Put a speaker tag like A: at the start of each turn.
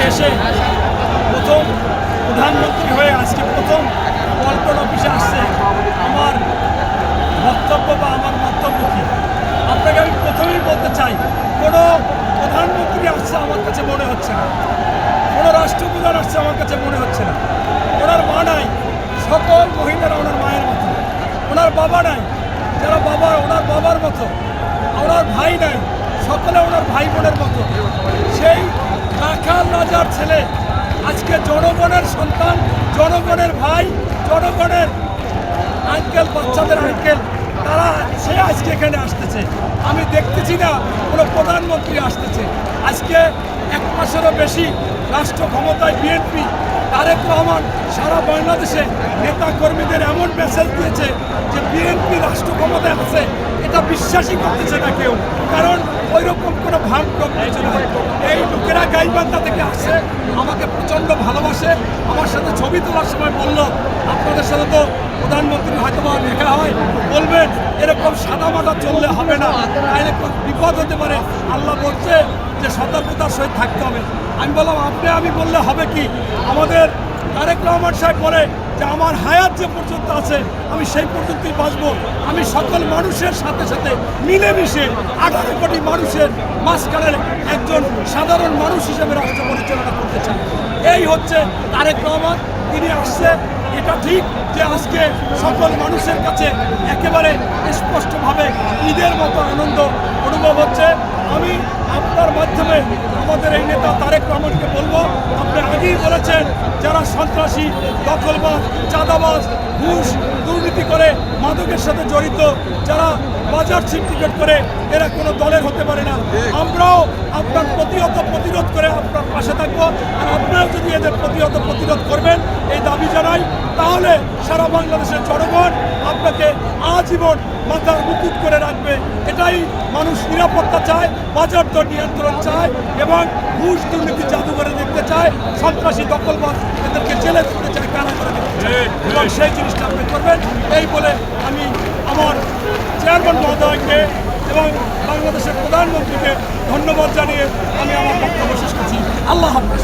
A: এসে প্রথম প্রধানমন্ত্রী হয়ে আজকে প্রথম পল্টন অফিসে আসছে, আমার বক্তব্য বা আমার মন্তব্য কী? আপনাকে আমি প্রথমেই বলতে চাই, কোনো প্রধানমন্ত্রী আসছে আমার কাছে মনে হচ্ছে না, কোনো রাষ্ট্রপ্রধান আসছে আমার কাছে মনে হচ্ছে না। ওনার মা নাই, সকল মহিলারা ওনার মায়ের মতো। ওনার বাবা নাই, যারা বাবা ওনার বাবার মতো। ওনার ভাই নাই, সকলে ওনার ভাই বোনের মতো। সেই রাখাল রাজার ছেলে আজকে জনগণের সন্তান, জনগণের ভাই, জনগণের আঙ্কেল, বাচ্চাদের আঙ্কেল, সে আজকে এখানে আসতেছে। আমি দেখতেছি না কোনো প্রধানমন্ত্রী আসতেছে। আজকে এক মাসেরও বেশি রাষ্ট্র ক্ষমতায় বিএনপি, তারেক রহমান সারা বাংলাদেশে নেতা কর্মীদের এমন মেসেজ দিয়েছে যে বিএনপি রাষ্ট্র ক্ষমতায় আছে, এটা বিশ্বাসই করতেছে না কেউ, কারণ ওই রকম কোনো ভাব করতেছে না। এই লোকেরা গাইবান্ধা থেকে আসছে, আমাকে প্রচণ্ড ভালোবাসে, আমার সাথে ছবি তোলার সময় বলল আপনাদের সাথে তো প্রধানমন্ত্রী হয়তো বা দেখা হয়, বলবেন এরকম সাদামাটা চললে হবে না, এরকম বিপদ হতে পারে। আল্লাহ বলছে যে সতর্কতার সহিত থাকতে হবে। আমি বললাম আমি বললে হবে কি? আমাদের তারেক রহমান সাহেব বলে যে আমার হায়াত যে পর্যন্ত আছে আমি সেই পর্যন্তই বাঁচব। আমি সকল মানুষের সাথে সাথে মিলেমিশে 18 কোটি মানুষের মাঝখানের একজন সাধারণ মানুষ হিসেবে রাষ্ট্র পরিচালনা করতে চাই। এই হচ্ছে তারেক রহমান। তিনি আসছে, এটা ঠিক যে আজকে সকল মানুষের কাছে একেবারে স্পষ্টভাবে ঈদের মতো আনন্দ অনুভব হচ্ছে। আমি আপনার মাধ্যমে আমাদের এই নেতা তারেক রহমানকে বলবো, আপনি আগেই বলেছেন যারা সন্ত্রাসী, দখলবাজ, চাঁদাবাজ, ঘুষ, দুর্নীতি করে মাদকের সাথে জড়িত, যারা বাজার সিন্ডিকেট করে, এরা কোনো দলের হতে পারে না। আমরাও আপনার প্রতিহত প্রতিরোধ করে আপনার পাশে থাকবো। আর আপনারাও যদি এদের প্রতিহত প্রতিরোধ করবেন এই দাবি জানাই, তাহলে সারা বাংলাদেশের জনগণ আপনাকে আজীবন মাথার মুকুট করে রাখবে। এটাই মানুষ নিরাপত্তা চায়, বাজার দর নিয়ন্ত্রণ চায় এবং ঘুষ দুর্নীতি জাদুঘরে দেখতে চায়, সন্ত্রাসী দখলবাজ এদেরকে জেলে দিতে চায়, কারাগারে দেখতে চায়, এবং সেই জিনিসটা আপনি করবেন। এই বলে আমি আমার চেয়ারম্যান মহোদয়কে এবং বাংলাদেশের প্রধানমন্ত্রীকে ধন্যবাদ জানিয়ে আমি আমার বক্তব্য শেষ করছি। আল্লাহ হাফেজ।